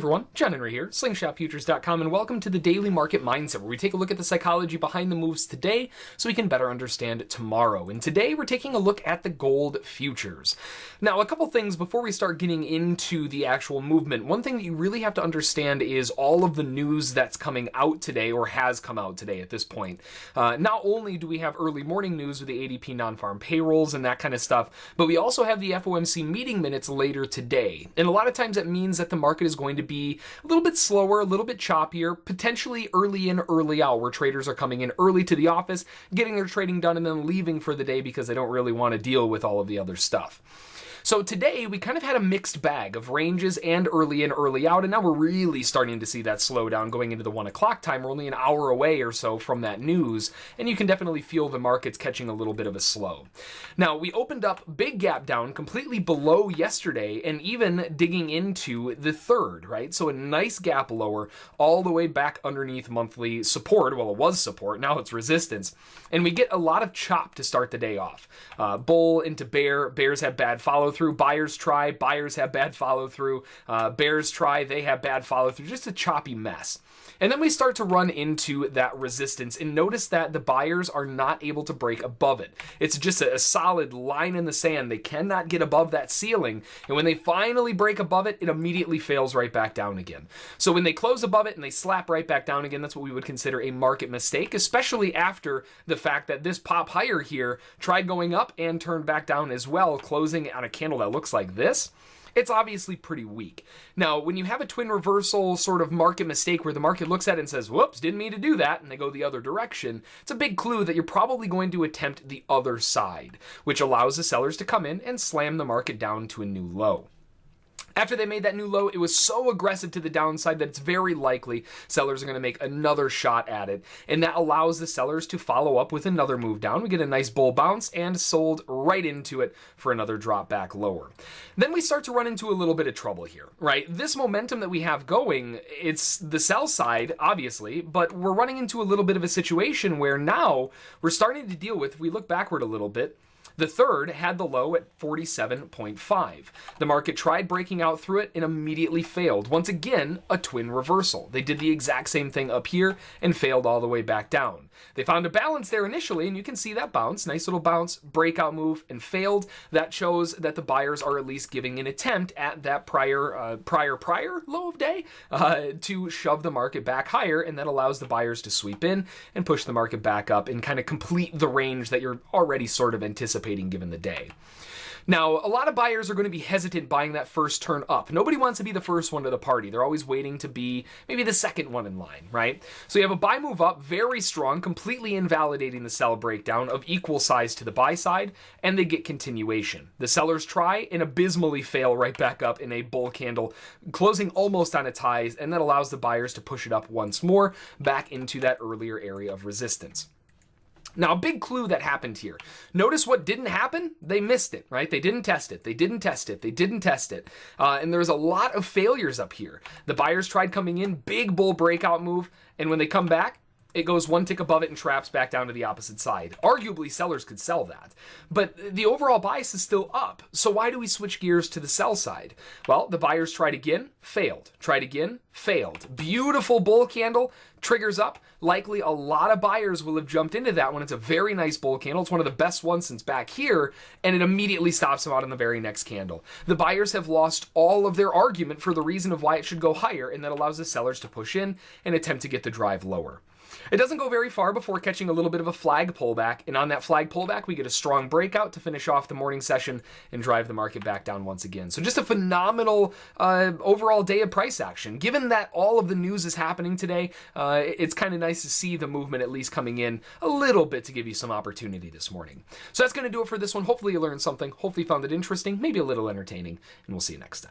everyone, John Henry here, slingshotfutures.com, and welcome to the Daily Market Mindset, where we take a look at the psychology behind the moves today so we can better understand tomorrow. And today we're taking a look at the gold futures. Now, a couple things before we start getting into the actual movement. One thing that you really have to understand is all of the news that's coming out today, or has come out today at this point. Not only do we have early morning news with the ADP non-farm payrolls and that kind of stuff, but we also have the FOMC meeting minutes later today. And a lot of times that means that the market is going to be a little bit slower, a little bit choppier, potentially early in, early out, where traders are coming in early to the office, getting their trading done, and then leaving for the day because they don't really want to deal with all of the other stuff. So today we kind of had a mixed bag of ranges and early in, early out, and now we're really starting to see that slowdown going into the 1 o'clock time. We're only an hour away or so from that news, and you can definitely feel the markets catching a little bit of a slow. Now, we opened up big gap down completely below yesterday and even digging into the third, right? So a nice gap lower all the way back underneath monthly support. Well, it was support, now it's resistance. And we get a lot of chop to start the day off. Bull into bear, bears have bad follow through, buyers try, buyers have bad follow through, bears try, they have bad follow through, just a choppy mess. And then we start to run into that resistance and notice that the buyers are not able to break above it. It's just a solid line in the sand. They cannot get above that ceiling. And when they finally break above it, it immediately fails right back down again. So when they close above it and they slap right back down again, that's what we would consider a market mistake, especially after the fact that this pop higher here tried going up and turned back down as well, closing on a candle that looks like this. It's obviously pretty weak. Now, when you have a twin reversal sort of market mistake where the market looks at it and says, whoops, didn't mean to do that, and they go the other direction, it's a big clue that you're probably going to attempt the other side, which allows the sellers to come in and slam the market down to a new low. After they made that new low, it was so aggressive to the downside that it's very likely sellers are going to make another shot at it. And that allows the sellers to follow up with another move down. We get a nice bull bounce and sold right into it for another drop back lower. Then we start to run into a little bit of trouble here, right? This momentum that we have going, it's the sell side, obviously, but we're running into a little bit of a situation where now we're starting to deal with, if we look backward a little bit, the third had the low at 47.5. The market tried breaking out through it and immediately failed. Once again, a twin reversal. They did the exact same thing up here and failed all the way back down. They found a balance there initially, and you can see that bounce. Nice little bounce, breakout move, and failed. That shows that the buyers are at least giving an attempt at that prior low of day to shove the market back higher, and that allows the buyers to sweep in and push the market back up and kind of complete the range that you're already sort of anticipating given the day. Now, a lot of buyers are going to be hesitant buying that first turn up. Nobody wants to be the first one to the party. They're always waiting to be maybe the second one in line, right? So you have a buy move up, very strong, completely invalidating the sell breakdown of equal size to the buy side, and they get continuation. The sellers try and abysmally fail right back up in a bull candle, closing almost on its highs, and that allows the buyers to push it up once more back into that earlier area of resistance. Now, a big clue that happened here. Notice what didn't happen? They missed it, right? They didn't test it. They didn't test it. They didn't test it. And there's a lot of failures up here. The buyers tried coming in, big bull breakout move, and when they come back, it goes one tick above it and traps back down to the opposite side. Arguably, sellers could sell that. But the overall bias is still up. So why do we switch gears to the sell side? Well, the buyers tried again, failed. Tried again, failed. Beautiful bull candle, triggers up. Likely a lot of buyers will have jumped into that one. It's a very nice bull candle. It's one of the best ones since back here, and it immediately stops them out in the very next candle. The buyers have lost all of their argument for the reason of why it should go higher, and that allows the sellers to push in and attempt to get the drive lower. It doesn't go very far before catching a little bit of a flag pullback, and on that flag pullback, we get a strong breakout to finish off the morning session and drive the market back down once again. So just a phenomenal overall day of price action. Given that all of the news is happening today, it's kind of nice to see the movement at least coming in a little bit to give you some opportunity this morning. So that's going to do it for this one. Hopefully you learned something. Hopefully you found it interesting, maybe a little entertaining, and we'll see you next time.